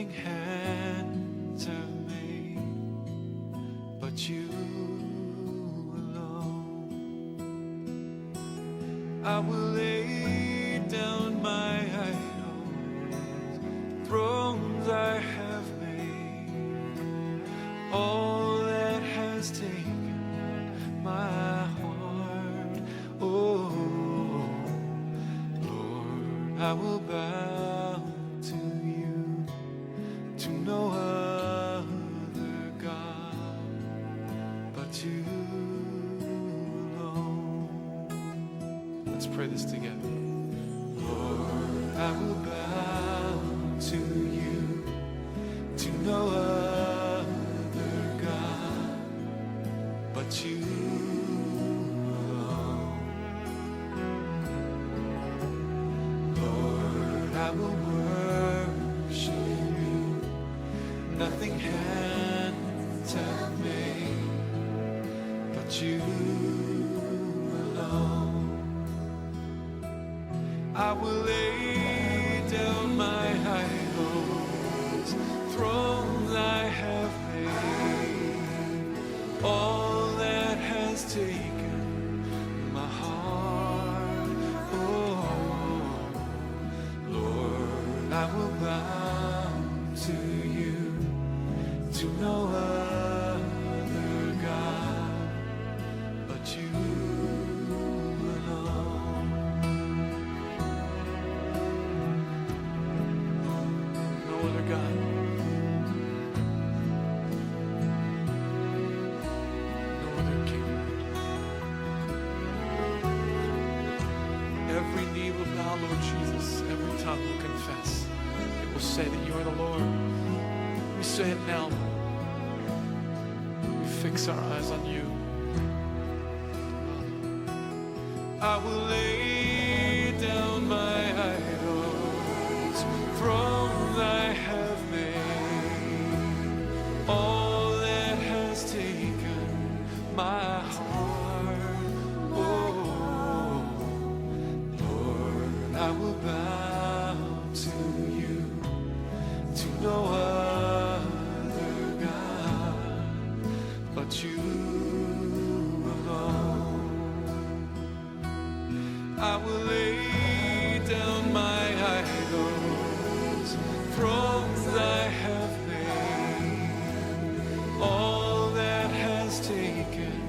nothing hands have made but you alone. I will lay down my idols, thrones I have made, all that has taken my heart. Oh Lord, I will bow to you, to no other God but you alone. Let's pray this together. Lord, I will bow to you, to no other God but you alone. Lord, I will worship you, nothing hands have made but you alone. I will lay down my idols, thrones I have made, all that has taken my heart. Oh Lord, I will bow to you, to no other God but you alone. No other God. No other King. Every knee will bow, Lord Jesus. Every tongue will confess. It will say that you are the Lord. We say it now, Lord. We fix our eyes on you. I will lay down my idols, thrones I have made, all that has taken my heart. Oh Lord, I will bow to you, to no other God but you alone. I will lay down my idols, thrones I have made, all that has taken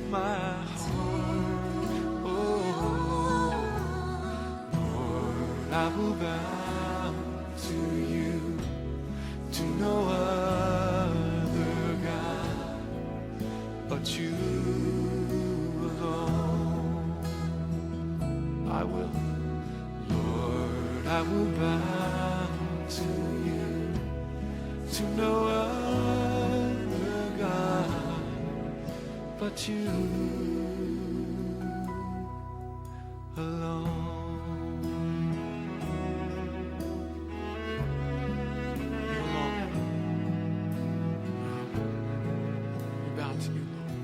my heart. Oh Lord, I will bow to you, to no other God but you alone. I will, Lord, I will bow to you, to no other God but you alone. You alone. We bow to you, Lord.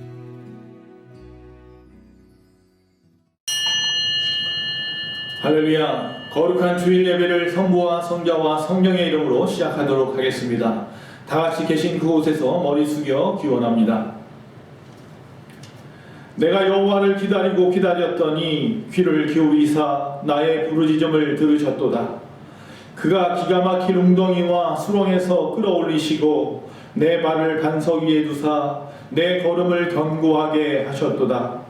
할렐루야. 거룩한 주일 예배를 성부와 성자와 성령의 이름으로 시작하도록 하겠습니다. 다 같이 계신 그곳에서 머리 숙여 기원합니다. 내가 여호와를 기다리고 기다렸더니 귀를 기울이사 나의 부르짖음을 들으셨도다. 그가 기가 막힌 웅덩이와 수렁에서 끌어올리시고 내 발을 반석 위에 두사 내 걸음을 견고하게 하셨도다.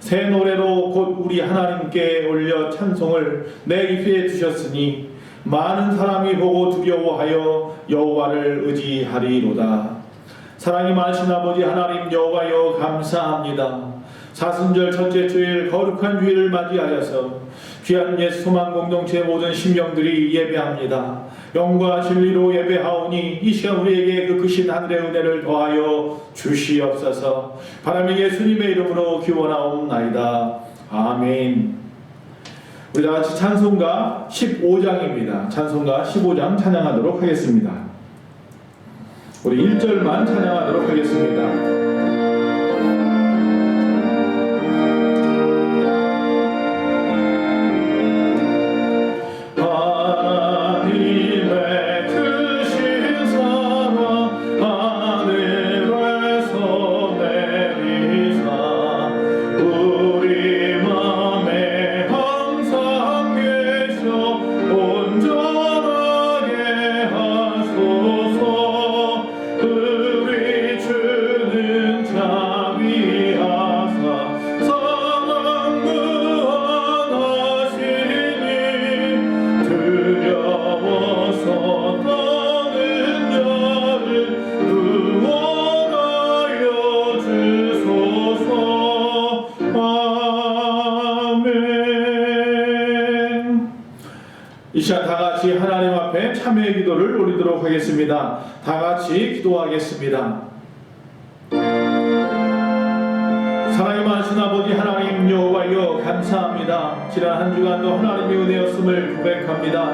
새 노래로 곧 우리 하나님께 올려 찬송을 내 입에 두셨으니 많은 사람이 보고 두려워하여 여호와를 의지하리로다. 사랑이 많으신 아버지 하나님 여호와여 감사합니다. 사순절 첫째 주일 거룩한 주일을 맞이하여서 귀한 옛 소망 공동체 모든 심령들이 예배합니다. 영과 진리로 예배하오니 이 시간 우리에게 그 크신 하늘의 은혜를 더하여 주시옵소서. 바람의 예수님의 이름으로 기원하옵나이다. 아멘. 우리 다 같이 찬송가 15장입니다. 찬송가 15장 찬양하도록 하겠습니다. 우리 1절만 찬양하도록 하겠습니다. 하나님의 크신 이 시간 다 같이 하나님 앞에 참회의 기도를 올리도록 하겠습니다. 다 같이 기도하겠습니다. 사랑이 많으신 아버지 하나님 여호와여 감사합니다. 지난 한 주간도 하나님의 은혜였음을 고백합니다.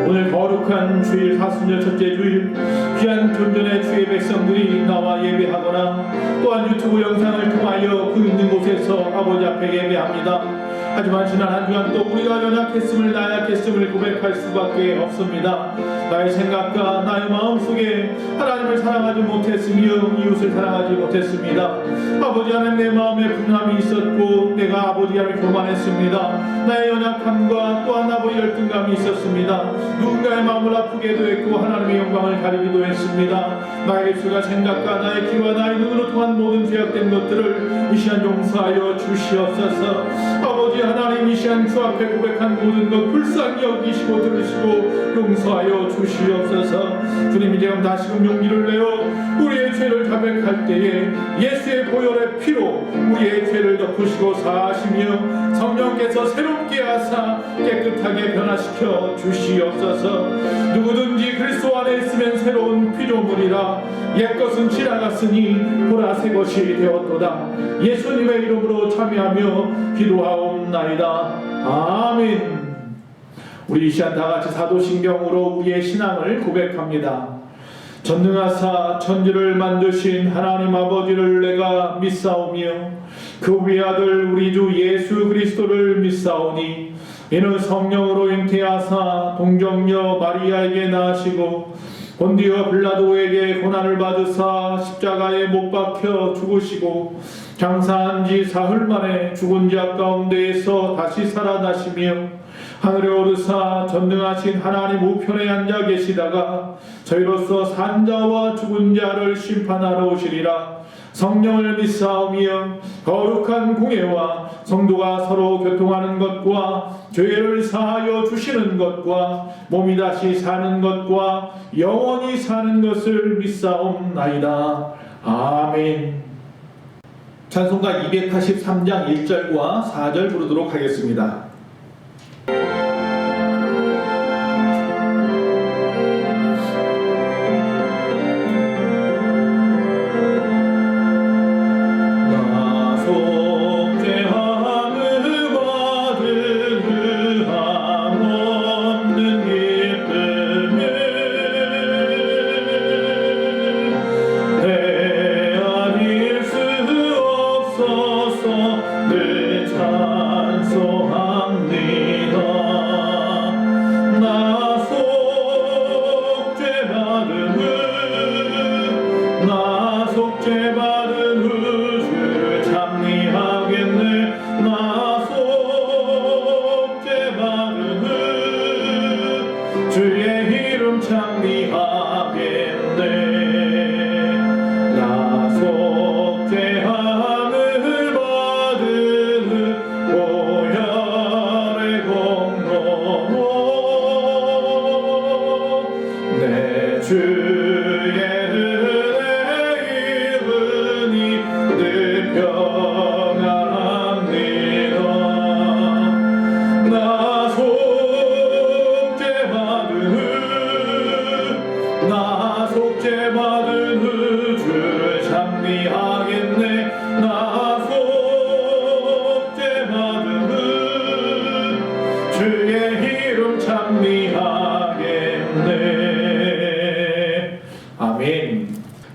오늘 거룩한 주일 사순절 첫째 주일 귀한 존전의 주의 백성들이 나와 예배하거나 또한 유튜브 영상을 통하여 그 있는 곳에서 아버지 앞에 예배합니다. 하지만 지난 한 주간 또 우리가 연약했음을 나약했음을 고백할 수밖에 없습니다. 나의 생각과 나의 마음속에 하나님을 사랑하지 못했으며 이웃을 사랑하지 못했습니다. 아버지 하나님 내 마음에 분함이 있었고 내가 아버지 하나님을 교만했습니다. 나의 연약함과 또한 아버지 열등감이 있었습니다. 누군가의 마음을 아프게도 했고 하나님의 영광을 가리기도 했습니다. 나의 입술과 생각과 나의 귀와 나의 눈으로 통한 모든 죄악된 것들을 이 시간 용서하여 주시옵소서. 아버지 하나님 이 시간 주 앞에 고백한 모든 것 불쌍히 여기시고 들으시고 용서하여 주시옵소서. 주님 이제 다시금 용기를 내어 우리의 죄를 자백할 때에 예수의 보혈의 피로 우리의 죄를 덮으시고 사하시며 성령께서 새롭게 하사 깨끗하게 변화시켜 주시옵소서. 누구든지 그리스도 안에 있으면 새로운 피조물이라 옛것은 지나갔으니 보라 새 것이 되었도다. 예수님의 이름으로 참여하며 기도하옵나이다. 아멘. 우리 이 시간 다같이 사도신경으로 우리의 신앙을 고백합니다. 전능하사 천지를 만드신 하나님 아버지를 내가 믿사오며 그 외아들 우리 주 예수 그리스도를 믿사오니 이는 성령으로 잉태하사 동정녀 마리아에게 낳으시고 본디오 빌라도에게 고난을 받으사 십자가에 못 박혀 죽으시고 장사한 지 사흘 만에 죽은 자 가운데에서 다시 살아나시며 하늘에 오르사 전능하신 하나님 우편에 앉아 계시다가 저희로서 산 자와 죽은 자를 심판하러 오시리라. 성령을 믿사오며 거룩한 공예와 성도가 서로 교통하는 것과 죄를 사하여 주시는 것과 몸이 다시 사는 것과 영원히 사는 것을 믿사옵나이다. 아멘. 찬송가 283장 1절과 4절 부르도록 하겠습니다.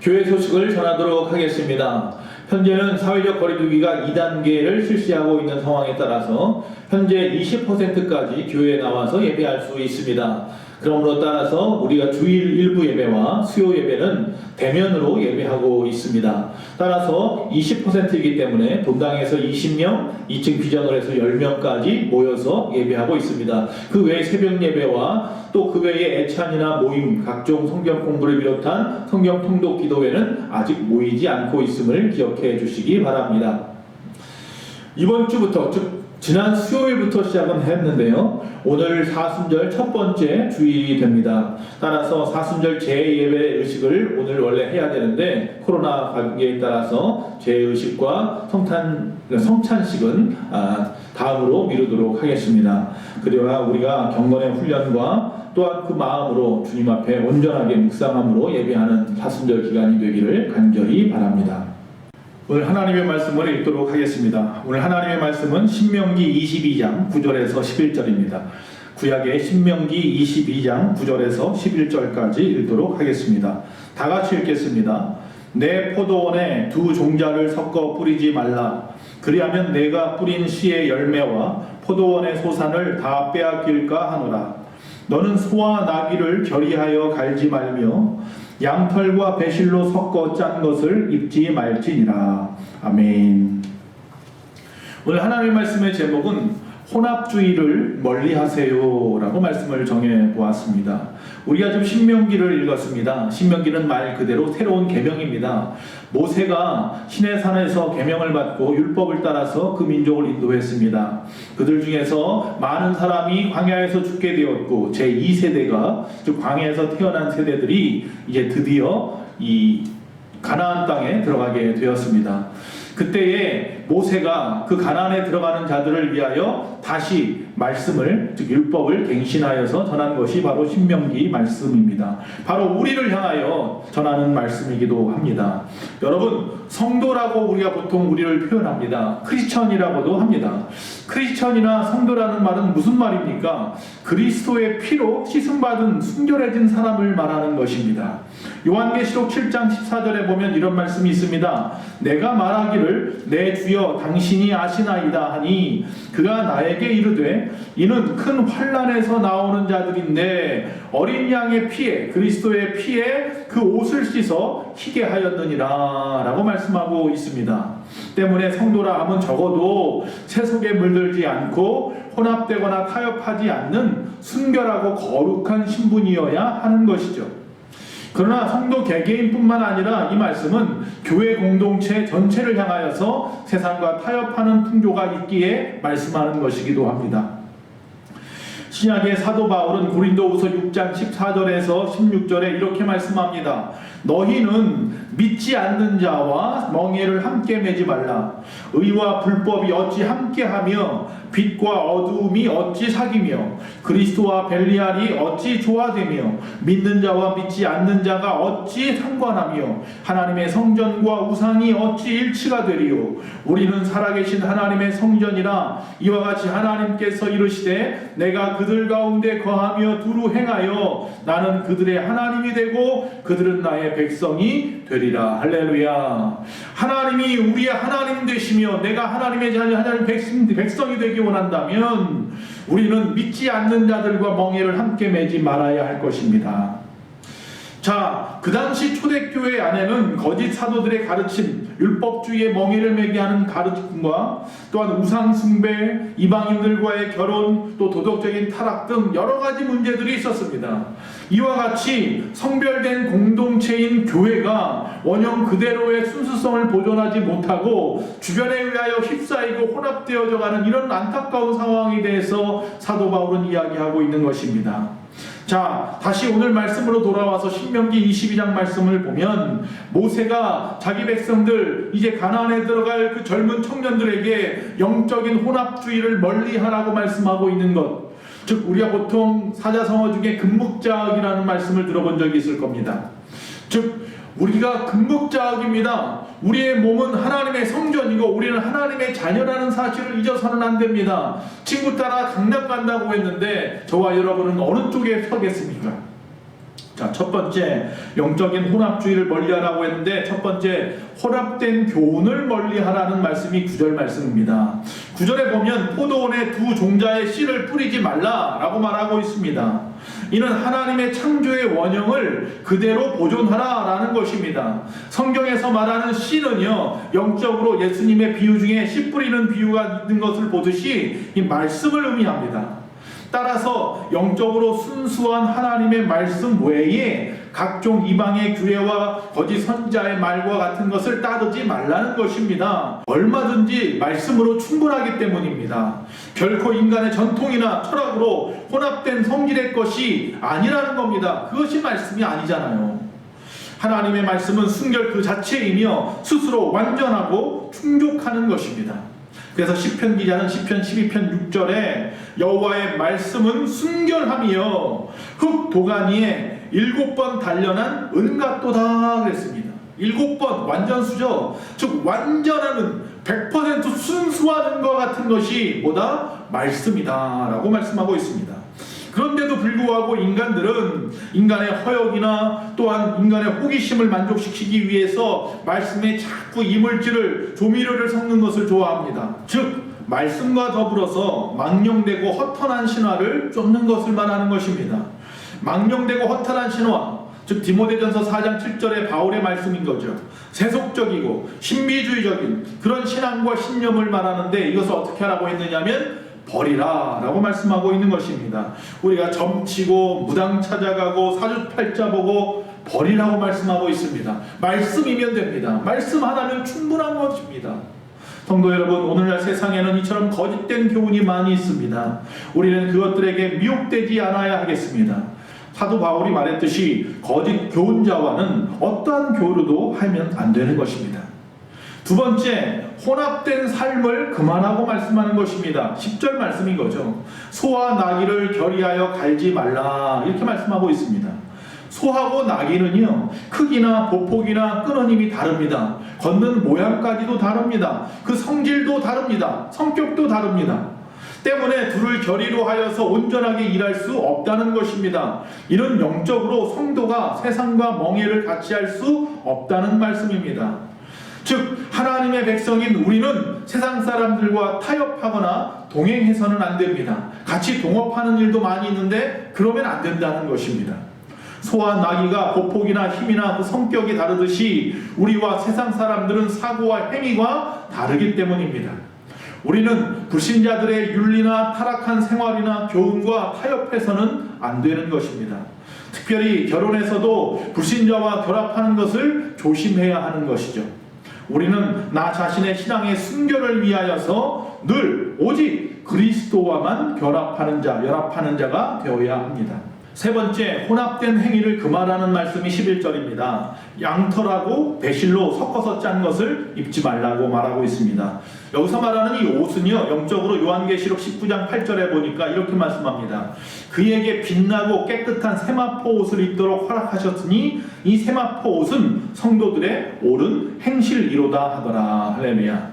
교회 소식을 전하도록 하겠습니다. 현재는 사회적 거리두기가 2단계를 실시하고 있는 상황에 따라서 현재 20%까지 교회에 나와서 예배할 수 있습니다. 그러므로 따라서 우리가 주일 일부 예배와 수요 예배는 대면으로 예배하고 있습니다. 따라서 20%이기 때문에 본당에서 20명, 2층 비전을 해서 10명까지 모여서 예배하고 있습니다. 그 외에 새벽 예배와 또 그 외에 애찬이나 모임, 각종 성경 공부를 비롯한 성경 통독 기도회는 아직 모이지 않고 있음을 기억해 주시기 바랍니다. 이번 주부터 즉 지난 수요일부터 시작은 했는데요. 오늘 사순절 첫 번째 주일이 됩니다. 따라서 사순절 재예배 의식을 오늘 원래 해야 되는데 코로나 관계에 따라서 재의식과 성찬식은 다음으로 미루도록 하겠습니다. 그래야 우리가 경건의 훈련과 또한 그 마음으로 주님 앞에 온전하게 묵상함으로 예배하는 사순절 기간이 되기를 간절히 바랍니다. 오늘 하나님의 말씀을 읽도록 하겠습니다. 오늘 하나님의 말씀은 신명기 22장 9절에서 11절입니다. 구약의 신명기 22장 9절에서 11절까지 읽도록 하겠습니다. 다 같이 읽겠습니다. 내 포도원에 두 종자를 섞어 뿌리지 말라. 그리하면 내가 뿌린 씨의 열매와 포도원의 소산을 다 빼앗길까 하노라. 너는 소와 나귀를 결의하여 갈지 말며 양털과 배실로 섞어 짠 것을 입지 말지니라. 아멘. 오늘 하나님의 말씀의 제목은 혼합주의를 멀리하세요 라고 말씀을 정해 보았습니다. 우리가 지금 신명기를 읽었습니다. 신명기는 말 그대로 새로운 계명입니다. 모세가 시내산에서 계명을 받고 율법을 따라서 그 민족을 인도했습니다. 그들 중에서 많은 사람이 광야에서 죽게 되었고 제2세대가 즉 광야에서 태어난 세대들이 이제 드디어 이 가나안 땅에 들어가게 되었습니다. 그때에 모세가 그 가나안에 들어가는 자들을 위하여 다시 말씀을 즉 율법을 갱신하여서 전한 것이 바로 신명기 말씀입니다. 바로 우리를 향하여 전하는 말씀이기도 합니다. 여러분, 성도라고 우리가 보통 우리를 표현합니다. 크리스천이라고도 합니다. 크리스천이나 성도라는 말은 무슨 말입니까? 그리스도의 피로 씻음받은 순결해진 사람을 말하는 것입니다. 요한계시록 7장 14절에 보면 이런 말씀이 있습니다. 내가 말하기를 내 주여 당신이 아시나이다 하니 그가 나에게 이르되 이는 큰 환난에서 나오는 자들인데 어린 양의 피에 그리스도의 피에 그 옷을 씻어 희게 하였느니라 라고 말씀하고 있습니다. 때문에 성도라 함은 적어도 세속에 물들지 않고 혼합되거나 타협하지 않는 순결하고 거룩한 신분이어야 하는 것이죠. 그러나 성도 개개인뿐만 아니라 이 말씀은 교회 공동체 전체를 향하여서 세상과 타협하는 풍조가 있기에 말씀하는 것이기도 합니다. 신약의 사도 바울은 고린도후서 6장 14절에서 16절에 이렇게 말씀합니다. 너희는 믿지 않는 자와 멍에를 함께 매지 말라. 의와 불법이 어찌 함께하며 빛과 어두움이 어찌 사귀며 그리스도와 벨리알이 어찌 조화되며 믿는 자와 믿지 않는 자가 어찌 상관하며 하나님의 성전과 우상이 어찌 일치가 되리요. 우리는 살아계신 하나님의 성전이라. 이와 같이 하나님께서 이르시되 내가 그들 가운데 거하며 두루 행하여 나는 그들의 하나님이 되고 그들은 나의 백성이 되리라. 할렐루야. 하나님이 우리의 하나님 되시며 내가 하나님의 자녀 하나님 백성이 되기 원한다면 우리는 믿지 않는 자들과 멍에를 함께 매지 말아야 할 것입니다. 자, 그 당시 초대교회 안에는 거짓 사도들의 가르침, 율법주의의 멍에를 매게 하는 가르침과 또한 우상숭배, 이방인들과의 결혼, 또 도덕적인 타락 등 여러 가지 문제들이 있었습니다. 이와 같이 성별된 공동체인 교회가 원형 그대로의 순수성을 보존하지 못하고 주변에 의하여 휩싸이고 혼합되어져 가는 이런 안타까운 상황에 대해서 사도 바울은 이야기하고 있는 것입니다. 자, 다시 오늘 말씀으로 돌아와서 신명기 22장 말씀을 보면 모세가 자기 백성들 이제 가나안에 들어갈 그 젊은 청년들에게 영적인 혼합주의를 멀리하라고 말씀하고 있는 것, 즉 우리가 보통 사자성어 중에 금묵자학이라는 말씀을 들어본 적이 있을 겁니다. 즉 우리가 금묵자학입니다. 우리의 몸은 하나님의 성전이고 우리는 하나님의 자녀라는 사실을 잊어서는 안 됩니다. 친구 따라 강남 간다고 했는데 저와 여러분은 어느 쪽에 서겠습니까? 자, 첫 번째 영적인 혼합주의를 멀리하라고 했는데 첫 번째 혼합된 교훈을 멀리하라는 말씀이 9절 말씀입니다. 9절에 보면 포도원에 두 종자의 씨를 뿌리지 말라라고 말하고 있습니다. 이는 하나님의 창조의 원형을 그대로 보존하라라는 것입니다. 성경에서 말하는 씨는요, 영적으로 예수님의 비유 중에 씨 뿌리는 비유가 있는 것을 보듯이 이 말씀을 의미합니다. 따라서 영적으로 순수한 하나님의 말씀 외에 각종 이방의 규례와 거짓 선지자의 말과 같은 것을 따르지 말라는 것입니다. 얼마든지 말씀으로 충분하기 때문입니다. 결코 인간의 전통이나 철학으로 혼합된 성질의 것이 아니라는 겁니다. 그것이 말씀이 아니잖아요. 하나님의 말씀은 순결 그 자체이며 스스로 완전하고 충족하는 것입니다. 그래서 시편 기자는 시편 12편 6절에 여호와의 말씀은 순결하며 흙 도가니에 7번 단련한 은같도다 그랬습니다. 7번 완전수죠. 즉 완전한 100% 순수한 것 같은 것이 뭐다? 말씀이다 라고 말씀하고 있습니다. 그런데도 불구하고 인간들은 인간의 허역이나 또한 인간의 호기심을 만족시키기 위해서 말씀에 자꾸 이물질을 조미료를 섞는 것을 좋아합니다. 즉 말씀과 더불어서 망령되고 허탄한 신화를 쫓는 것을 말하는 것입니다. 망령되고 허탄한 신화, 즉 디모데전서 4장 7절의 바울의 말씀인 거죠. 세속적이고 신비주의적인 그런 신앙과 신념을 말하는데 이것을 어떻게 하라고 했느냐면 버리라 라고 말씀하고 있는 것입니다. 우리가 점치고 무당 찾아가고 사주팔자 보고 버리라고 말씀하고 있습니다. 말씀이면 됩니다. 말씀 하나면 충분한 것입니다. 성도 여러분, 오늘날 세상에는 이처럼 거짓된 교훈이 많이 있습니다. 우리는 그것들에게 미혹되지 않아야 하겠습니다. 사도 바울이 말했듯이 거짓 교훈자와는 어떠한 교류도 하면 안 되는 것입니다. 두 번째, 혼합된 삶을 그만하고 말씀하는 것입니다. 10절 말씀인 거죠. 소와 나귀를 결의하여 갈지 말라 이렇게 말씀하고 있습니다. 소하고 나귀는요, 크기나 보폭이나 끄는 힘이 다릅니다. 걷는 모양까지도 다릅니다. 그 성질도 다릅니다. 성격도 다릅니다. 때문에 둘을 결의로 하여서 온전하게 일할 수 없다는 것입니다. 이는 영적으로 성도가 세상과 멍해를 같이 할 수 없다는 말씀입니다. 즉 하나님의 백성인 우리는 세상 사람들과 타협하거나 동행해서는 안 됩니다. 같이 동업하는 일도 많이 있는데 그러면 안 된다는 것입니다. 소와 나귀가 보폭이나 힘이나 그 성격이 다르듯이 우리와 세상 사람들은 사고와 행위가 다르기 때문입니다. 우리는 불신자들의 윤리나 타락한 생활이나 교훈과 타협해서는 안 되는 것입니다. 특별히 결혼에서도 불신자와 결합하는 것을 조심해야 하는 것이죠. 우리는 나 자신의 신앙의 순결을 위하여서 늘 오직 그리스도와만 연합하는 자가 되어야 합니다. 세 번째, 혼합된 행위를 금하라는 말씀이 11절입니다. 양털하고 배실로 섞어서 짠 것을 입지 말라고 말하고 있습니다. 여기서 말하는 이 옷은요, 영적으로 요한계시록 19장 8절에 보니까 이렇게 말씀합니다. 그에게 빛나고 깨끗한 세마포 옷을 입도록 허락하셨으니 이 세마포 옷은 성도들의 옳은 행실이로다 하더라. 할렐루야.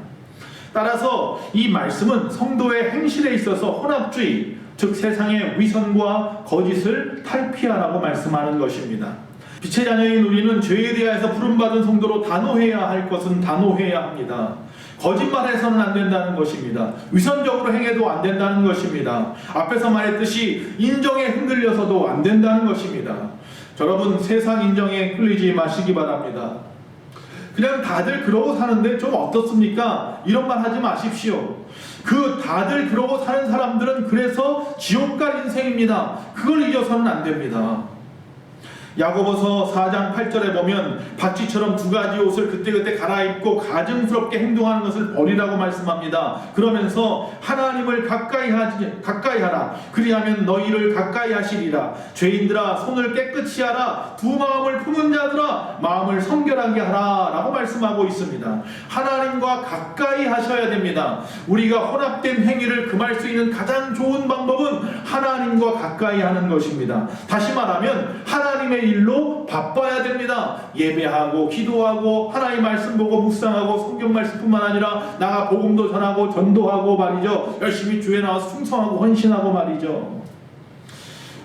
따라서 이 말씀은 성도의 행실에 있어서 혼합주의, 즉 세상의 위선과 거짓을 탈피하라고 말씀하는 것입니다. 빛의 자녀인 우리는 죄에 대하여서 부름받은 성도로 단호해야 할 것은 단호해야 합니다. 거짓말해서는 안 된다는 것입니다. 위선적으로 행해도 안 된다는 것입니다. 앞에서 말했듯이 인정에 흔들려서도 안 된다는 것입니다. 여러분, 세상 인정에 끌리지 마시기 바랍니다. 그냥 다들 그러고 사는데 좀 어떻습니까? 이런 말 하지 마십시오. 그 다들 그러고 사는 사람들은 그래서 지옥 갈 인생입니다. 그걸 잊어서는 안 됩니다. 야고보서 4장 8절에 보면 바치처럼 두 가지 옷을 그때그때 갈아입고 가증스럽게 행동하는 것을 버리라고 말씀합니다. 그러면서 하나님을 가까이 하라. 그리하면 너희를 가까이 하시리라. 죄인들아, 손을 깨끗이 하라. 두 마음을 품은 자들아, 마음을 성결하게 하라 라고 말씀하고 있습니다. 하나님과 가까이 하셔야 됩니다. 우리가 혼합된 행위를 금할 수 있는 가장 좋은 방법은 하나님과 가까이 하는 것입니다. 다시 말하면 하나님의 일로 바빠야 됩니다. 예배하고 기도하고 하나님 말씀 보고 묵상하고 성경 말씀뿐만 아니라 나가 복음도 전하고 전도하고 말이죠. 열심히 주에 나와서 충성하고 헌신하고 말이죠.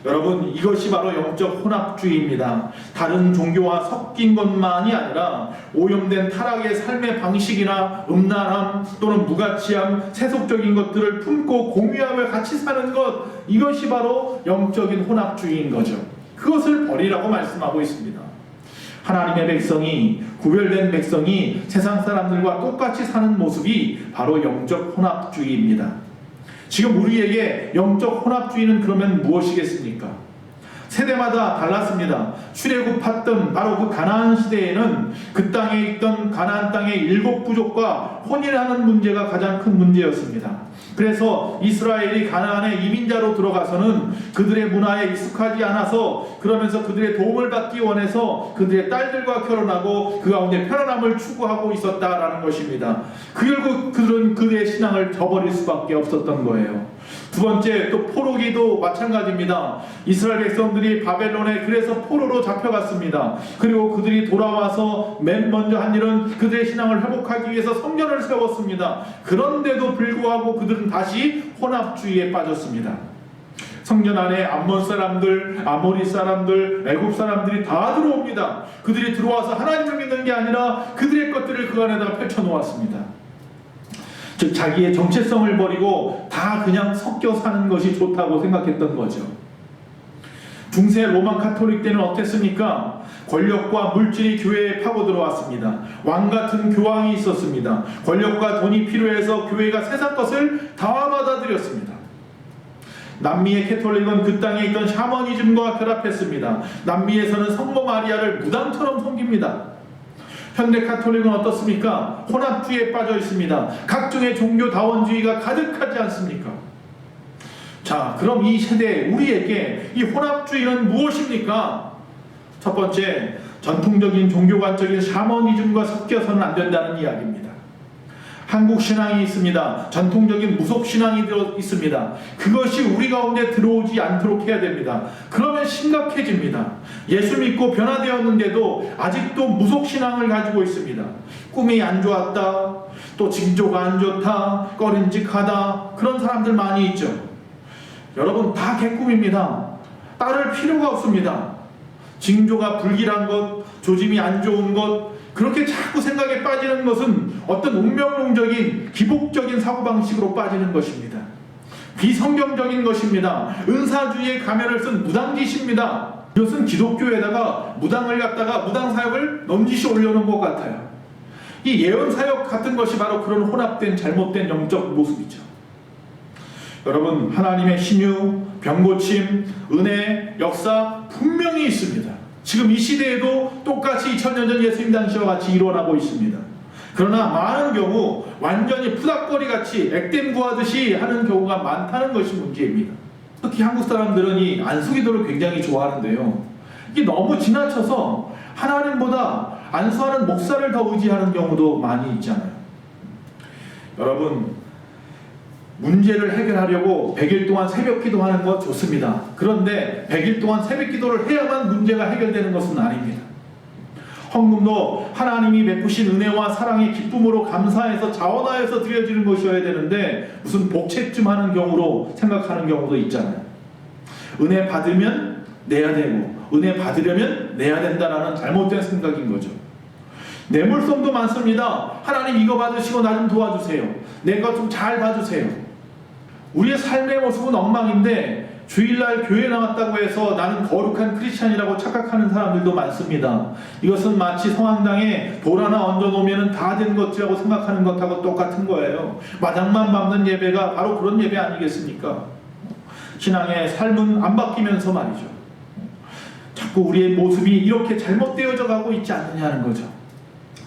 여러분, 이것이 바로 영적 혼합주의입니다. 다른 종교와 섞인 것만이 아니라 오염된 타락의 삶의 방식이나 음란함 또는 무가치함, 세속적인 것들을 품고 공유하며 같이 사는 것, 이것이 바로 영적인 혼합주의인 거죠. 그것을 버리라고 말씀하고 있습니다. 하나님의 백성이, 구별된 백성이 세상 사람들과 똑같이 사는 모습이 바로 영적 혼합주의입니다. 지금 우리에게 영적 혼합주의는 그러면 무엇이겠습니까? 세대마다 달랐습니다. 출애굽했던 바로 그 가나안 시대에는 그 땅에 있던 가나안 땅의 7 부족과 혼인하는 문제가 가장 큰 문제였습니다. 그래서 이스라엘이 가나안의 이민자로 들어가서는 그들의 문화에 익숙하지 않아서, 그러면서 그들의 도움을 받기 원해서 그들의 딸들과 결혼하고 그 가운데 편안함을 추구하고 있었다라는 것입니다. 결국 그들은 그들의 신앙을 저버릴 수밖에 없었던 거예요. 두 번째, 또 포로기도 마찬가지입니다. 이스라엘 백성들이 바벨론에 그래서 포로로 잡혀갔습니다. 그리고 그들이 돌아와서 맨 먼저 한 일은 그들의 신앙을 회복하기 위해서 성전을 세웠습니다. 그런데도 불구하고 그들은 다시 혼합주의에 빠졌습니다. 성전 안에 암몬 사람들, 아모리 사람들, 애굽 사람들이 다 들어옵니다. 그들이 들어와서 하나님을 믿는 게 아니라 그들의 것들을 그 안에다가 펼쳐놓았습니다. 즉 자기의 정체성을 버리고 다 그냥 섞여 사는 것이 좋다고 생각했던 거죠. 중세 로마 카톨릭 때는 어땠습니까? 권력과 물질이 교회에 파고 들어왔습니다. 왕 같은 교황이 있었습니다. 권력과 돈이 필요해서 교회가 세상 것을 다 받아들였습니다. 남미의 캐톨릭은 그 땅에 있던 샤머니즘과 결합했습니다. 남미에서는 성모 마리아를 무당처럼 섬깁니다. 현대 카톨릭은 어떻습니까? 혼합주의에 빠져 있습니다. 각종의 종교다원주의가 가득하지 않습니까? 자, 그럼 이 세대 우리에게 이 혼합주의는 무엇입니까? 첫 번째, 전통적인 종교관적인 샤머니즘과 섞여서는 안 된다는 이야기입니다. 한국 신앙이 있습니다. 전통적인 무속 신앙이 있습니다. 그것이 우리 가운데 들어오지 않도록 해야 됩니다. 그러면 심각해집니다. 예수 믿고 변화되었는데도 아직도 무속 신앙을 가지고 있습니다. 꿈이 안 좋았다, 또 징조가 안 좋다, 꺼림직하다, 그런 사람들 많이 있죠. 여러분, 다 개꿈입니다. 따를 필요가 없습니다. 징조가 불길한 것, 조짐이 안 좋은 것, 그렇게 자꾸 생각에 빠지는 것은 어떤 운명론적인 기복적인 사고방식으로 빠지는 것입니다. 비성경적인 것입니다. 은사주의의 가면을 쓴 무당짓입니다. 이것은 기독교에다가 무당을 갖다가 무당사역을 넘짓이 올려놓은 것 같아요. 이 예언사역 같은 것이 바로 그런 혼합된 잘못된 영적 모습이죠. 여러분, 하나님의 신유, 병고침, 은혜, 역사 분명히 있습니다. 지금 이 시대에도 똑같이 2000년 전 예수님 당시와 같이 일어나고 있습니다. 그러나 많은 경우 완전히 푸닥거리같이 액땜 구하듯이 하는 경우가 많다는 것이 문제입니다. 특히 한국 사람들은 이 안수기도를 굉장히 좋아하는데요, 이게 너무 지나쳐서 하나님보다 안수하는 목사를 더 의지하는 경우도 많이 있잖아요. 여러분, 문제를 해결하려고 100일 동안 새벽 기도하는 것 좋습니다. 그런데 100일 동안 새벽 기도를 해야만 문제가 해결되는 것은 아닙니다. 헌금도 하나님이 베푸신 은혜와 사랑의 기쁨으로 감사해서 자원하여서 드려지는 것이어야 되는데 무슨 복채쯤 하는 경우로 생각하는 경우도 있잖아요. 은혜 받으면 내야 되고 은혜 받으려면 내야 된다라는 잘못된 생각인 거죠. 뇌물성도 많습니다. 하나님 이거 받으시고 나 좀 도와주세요. 내 것 좀 잘 봐주세요. 우리의 삶의 모습은 엉망인데 주일날 교회 나왔다고 해서 나는 거룩한 크리스찬이라고 착각하는 사람들도 많습니다. 이것은 마치 성황당에 돌 하나 얹어놓으면 다 된 것이라고 생각하는 것하고 똑같은 거예요. 마당만 밟는 예배가 바로 그런 예배 아니겠습니까? 신앙의 삶은 안 바뀌면서 말이죠. 자꾸 우리의 모습이 이렇게 잘못되어져 가고 있지 않느냐는 거죠.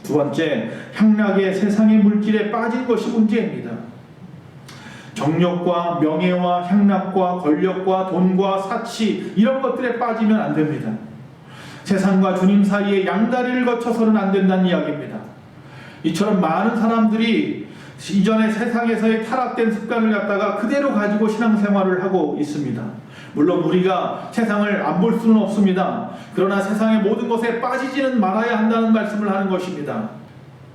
두 번째, 향락의 세상의 물질에 빠진 것이 문제입니다. 정력과 명예와 향락과 권력과 돈과 사치, 이런 것들에 빠지면 안 됩니다. 세상과 주님 사이에 양다리를 거쳐서는 안 된다는 이야기입니다. 이처럼 많은 사람들이 이전에 세상에서의 타락된 습관을 갖다가 그대로 가지고 신앙생활을 하고 있습니다. 물론 우리가 세상을 안 볼 수는 없습니다. 그러나 세상의 모든 것에 빠지지는 말아야 한다는 말씀을 하는 것입니다.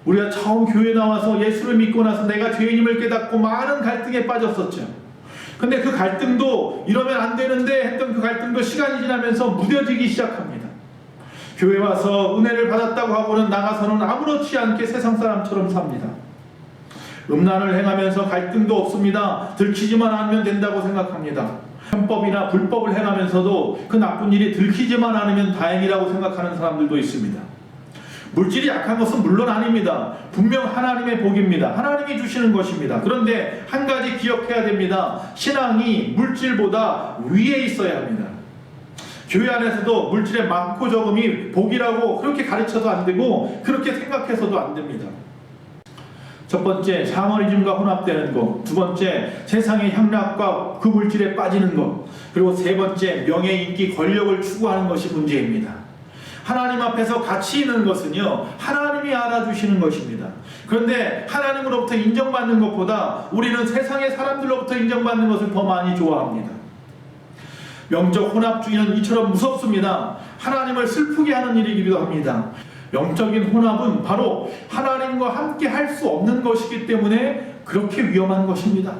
우리가 처음 교회 나와서 예수를 믿고 나서 내가 죄인임을 깨닫고 많은 갈등에 빠졌었죠. 근데 그 갈등도 이러면 안 되는데 했던 그 갈등도 시간이 지나면서 무뎌지기 시작합니다. 교회 와서 은혜를 받았다고 하고는 나가서는 아무렇지 않게 세상 사람처럼 삽니다. 음란을 행하면서 갈등도 없습니다. 들키지만 않으면 된다고 생각합니다. 편법이나 불법을 행하면서도 그 나쁜 일이 들키지만 않으면 다행이라고 생각하는 사람들도 있습니다. 물질이 약한 것은 물론 아닙니다. 분명 하나님의 복입니다. 하나님이 주시는 것입니다. 그런데 한 가지 기억해야 됩니다. 신앙이 물질보다 위에 있어야 합니다. 교회 안에서도 물질의 많고 적음이 복이라고 그렇게 가르쳐도 안 되고 그렇게 생각해서도 안 됩니다. 첫 번째, 샤머니즘과 혼합되는 것. 두 번째, 세상의 향락과 그 물질에 빠지는 것. 그리고 세 번째, 명예, 인기, 권력을 추구하는 것이 문제입니다. 하나님 앞에서 가치 있는 것은요, 하나님이 알아주시는 것입니다. 그런데 하나님으로부터 인정받는 것보다 우리는 세상의 사람들로부터 인정받는 것을 더 많이 좋아합니다. 영적 혼합주의는 이처럼 무섭습니다. 하나님을 슬프게 하는 일이기도 합니다. 영적인 혼합은 바로 하나님과 함께 할 수 없는 것이기 때문에 그렇게 위험한 것입니다.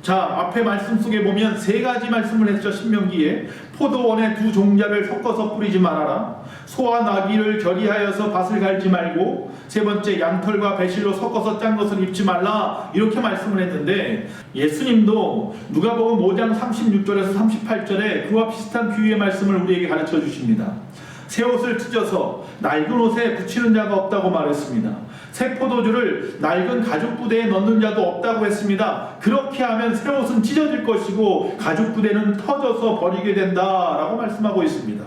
자, 앞에 말씀 속에 보면 세 가지 말씀을 했죠. 신명기에 포도원에 두 종자를 섞어서 뿌리지 말아라. 소와 나귀를 결의하여서 밭을 갈지 말고, 세 번째, 양털과 배실로 섞어서 짠 것을 입지 말라. 이렇게 말씀을 했는데 예수님도 누가복음 5장 36절에서 38절에 그와 비슷한 비유의 말씀을 우리에게 가르쳐 주십니다. 새 옷을 찢어서 낡은 옷에 붙이는 자가 없다고 말했습니다. 새 포도주를 낡은 가죽 부대에 넣는 자도 없다고 했습니다. 그렇게 하면 새 옷은 찢어질 것이고 가죽 부대는 터져서 버리게 된다라고 말씀하고 있습니다.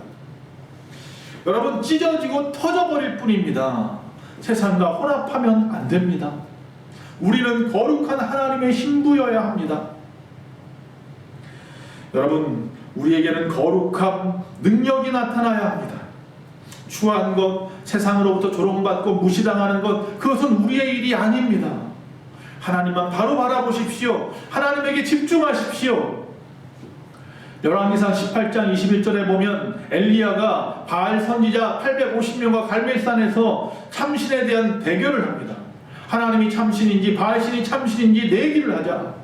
여러분, 찢어지고 터져버릴 뿐입니다. 세상과 혼합하면 안 됩니다. 우리는 거룩한 하나님의 신부여야 합니다. 여러분, 우리에게는 거룩함, 능력이 나타나야 합니다. 추한 것, 세상으로부터 조롱받고 무시당하는 것, 그것은 우리의 일이 아닙니다. 하나님만 바로 바라보십시오. 하나님에게 집중하십시오. 열왕기상 18장 21절에 보면 엘리야가 바알 선지자 850명과 갈멜산에서 참신에 대한 대결을 합니다. 하나님이 참신인지 바알신이 참신인지 내기를 하자.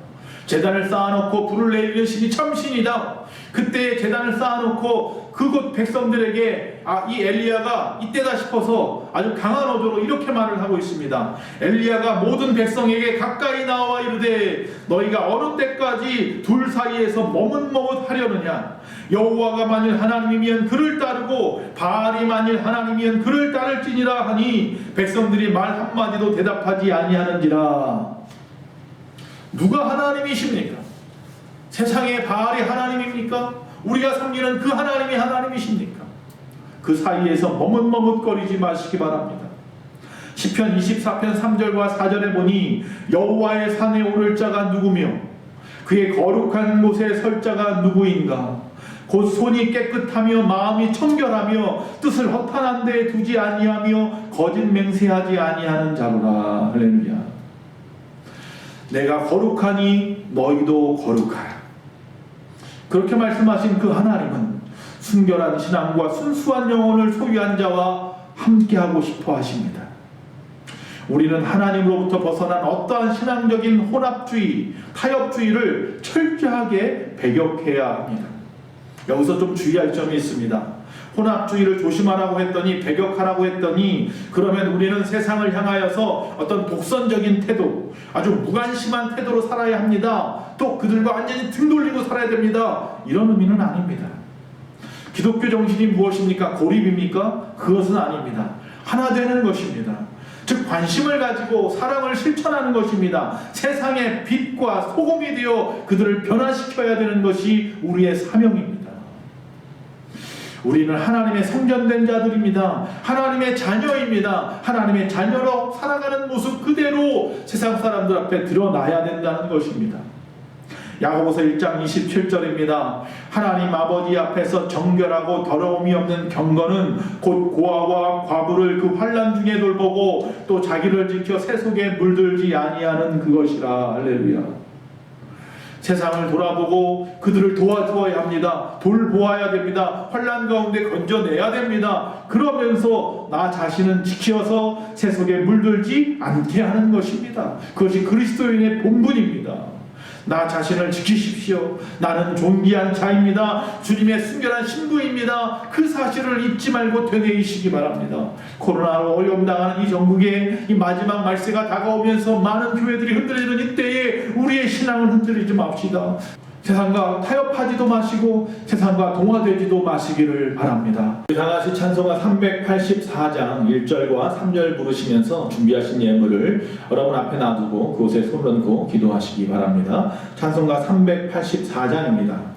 제단을 쌓아놓고 불을 내리는 신이 참신이다. 그때 제단을 쌓아놓고 그곳 백성들에게 이 엘리야가 이때다 싶어서 아주 강한 어조로 이렇게 말을 하고 있습니다. 엘리야가 모든 백성에게 가까이 나와 이르되 너희가 어느 때까지 둘 사이에서 머뭇머뭇하려느냐. 여호와가 만일 하나님이면 그를 따르고 바알이 만일 하나님이면 그를 따를지니라 하니 백성들이 말 한마디도 대답하지 아니하는지라. 누가 하나님이십니까? 세상의 바알이 하나님입니까? 우리가 섬기는 그 하나님이 하나님이십니까? 그 사이에서 머뭇머뭇거리지 마시기 바랍니다. 시편 24편 3절과 4절에 보니 여호와의 산에 오를 자가 누구며 그의 거룩한 곳에 설 자가 누구인가? 곧 손이 깨끗하며 마음이 청결하며 뜻을 허탄한 데에 두지 아니하며 거짓 맹세하지 아니하는 자로라. 할렐루야. 내가 거룩하니 너희도 거룩하라. 그렇게 말씀하신 그 하나님은 순결한 신앙과 순수한 영혼을 소유한 자와 함께하고 싶어 하십니다. 우리는 하나님으로부터 벗어난 어떠한 신앙적인 혼합주의, 타협주의를 철저하게 배격해야 합니다. 여기서 좀 주의할 점이 있습니다. 혼합주의를 조심하라고 했더니, 배격하라고 했더니, 그러면 우리는 세상을 향하여서 어떤 독선적인 태도, 아주 무관심한 태도로 살아야 합니다. 또 그들과 완전히 등 돌리고 살아야 됩니다. 이런 의미는 아닙니다. 기독교 정신이 무엇입니까? 고립입니까? 그것은 아닙니다. 하나 되는 것입니다. 즉 관심을 가지고 사랑을 실천하는 것입니다. 세상의 빛과 소금이 되어 그들을 변화시켜야 되는 것이 우리의 사명입니다. 우리는 하나님의 성전된 자들입니다. 하나님의 자녀입니다. 하나님의 자녀로 살아가는 모습 그대로 세상 사람들 앞에 드러나야 된다는 것입니다. 야고보서 1장 27절입니다. 하나님 아버지 앞에서 정결하고 더러움이 없는 경건은 곧 고아와 과부를 그 환난 중에 돌보고 또 자기를 지켜 새 속에 물들지 아니하는 그것이라. 할렐루야. 세상을 돌아보고 그들을 도와주어야 합니다. 돌보아야 됩니다. 환난 가운데 건져내야 됩니다. 그러면서 나 자신은 지켜서 새 속에 물들지 않게 하는 것입니다. 그것이 그리스도인의 본분입니다. 나 자신을 지키십시오. 나는 존귀한 자입니다. 주님의 순결한 신부입니다. 그 사실을 잊지 말고 되뇌이시기 바랍니다. 코로나로 어려움 당하는 이 전국에 이 마지막 말세가 다가오면서 많은 교회들이 흔들리는 이때에 우리의 신앙을 흔들리지 맙시다. 세상과 타협하지도 마시고 세상과 동화되지도 마시기를 바랍니다. 다같이 찬송가 384장 1절과 3절 부르시면서 준비하신 예물을 여러분 앞에 놔두고 그곳에 손을 얹고 기도하시기 바랍니다. 찬송가 384장입니다.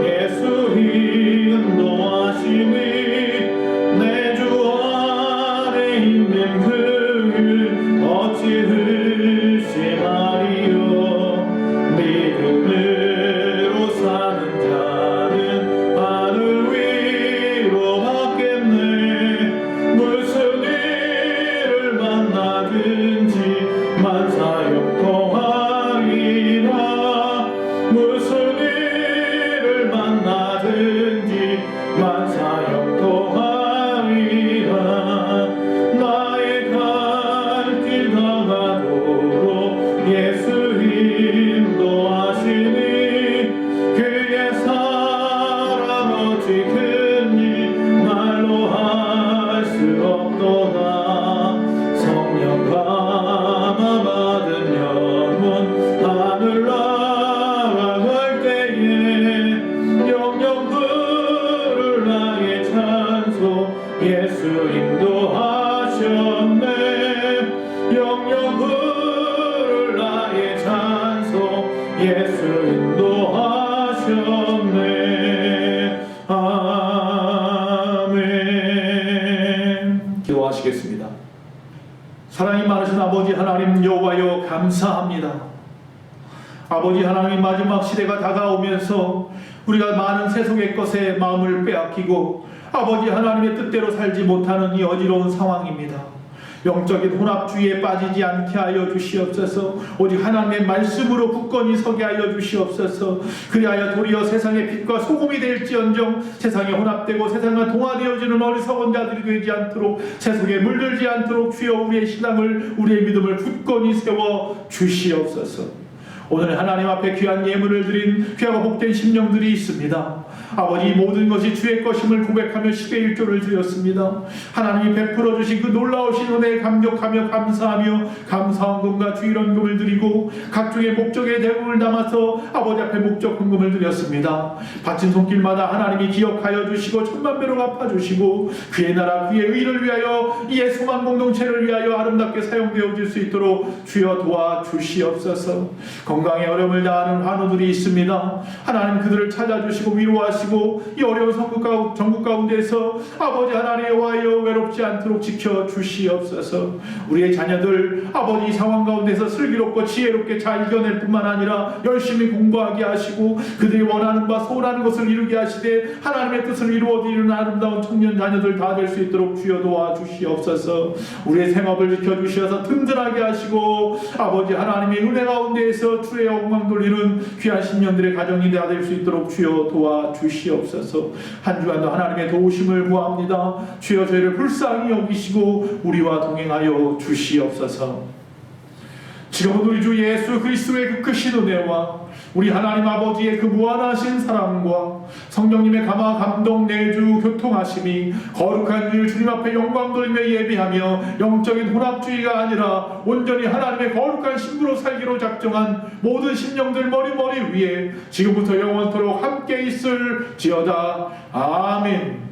예수 인도하시니 내 주 안에 있는 그를 어찌 의심하리요. 믿음으로 사는 자는 하늘 위로 받겠네. 무슨 일을 만나든지 만사형통하리라. 무슨 일을 만나든지 만사형통하리라. 나의 갈 길 다가도록 예수 인도하시니 그의 사랑 어찌 큰지 말로 할 수 없도다. 성령 감화 받은 영혼 하늘 날아갈 때에 영영 부를 나의 찬송 예수 인도하셨네. 영영 부를 나의 찬송 예수 인도하셨네. 아멘. 기도하시겠습니다. 사랑이 많으신 아버지 하나님 여호와여 감사합니다. 아버지 하나님 마지막 시대가 다가오면서 우리가 많은 세속의 것에 마음을 빼앗기고 아버지 하나님의 뜻대로 살지 못하는 이 어지러운 상황입니다. 영적인 혼합주의에 빠지지 않게 하여 주시옵소서. 오직 하나님의 말씀으로 굳건히 서게 하여 주시옵소서. 그리하여 도리어 세상의 빛과 소금이 될지언정 세상에 혼합되고 세상과 동화되어지는 어리석은 자들이 되지 않도록 세속에 물들지 않도록 주여 우리의 신앙을 우리의 믿음을 굳건히 세워 주시옵소서. 오늘 하나님 앞에 귀한 예물을 드린 귀하고 복된 심령들이 있습니다. 아버지 모든 것이 주의 것임을 고백하며 10의 1조를 드렸습니다. 하나님이 베풀어 주신 그 놀라우신 은혜에 감격하며 감사하며 감사헌금과 주일헌금을 드리고 각종의 목적의 대금을 담아서 아버지 앞에 목적 헌금을 드렸습니다. 바친 손길마다 하나님이 기억하여 주시고 천만배로 갚아주시고 그의 나라 그의 의를 위하여 이의 소망 공동체를 위하여 아름답게 사용되어질 수 있도록 주여 도와주시옵소서. 건강에 어려움을 당하는 환우들이 있습니다. 하나님 그들을 찾아주시고 위로하시고 이 어려운 전국 가운데서 아버지 하나님 여호와여 외롭지 않도록 지켜주시옵소서. 우리의 자녀들 아버지 상황 가운데서 슬기롭고 지혜롭게 잘 이겨낼 뿐만 아니라 열심히 공부하게 하시고 그들이 원하는 바 소원하는 것을 이루게 하시되 하나님의 뜻을 이루어드리는 아름다운 청년 자녀들 다 될 수 있도록 주여 도와주시옵소서. 우리의 생업을 지켜주셔서 든든하게 하시고 아버지 하나님의 은혜 가운데에서 주의 영광 돌리는 귀한 신년들의 가정이 다 될 수 있도록 주여 도와주시옵소서. 한 주간도 하나님의 도우심을 구합니다. 주여 저희를 불쌍히 여기시고 우리와 동행하여 주시옵소서. 지금은 우리 주 예수 그리스도의 그 크신 은혜와 우리 하나님 아버지의 그 무한하신 사랑과 성령님의 감화 감동 내주 교통하심이 거룩한 일 주님 앞에 영광 돌리며 예비하며 영적인 혼합주의가 아니라 온전히 하나님의 거룩한 신부로 살기로 작정한 모든 심령들 머리 위에 지금부터 영원토록 함께 있을지어다. 아멘.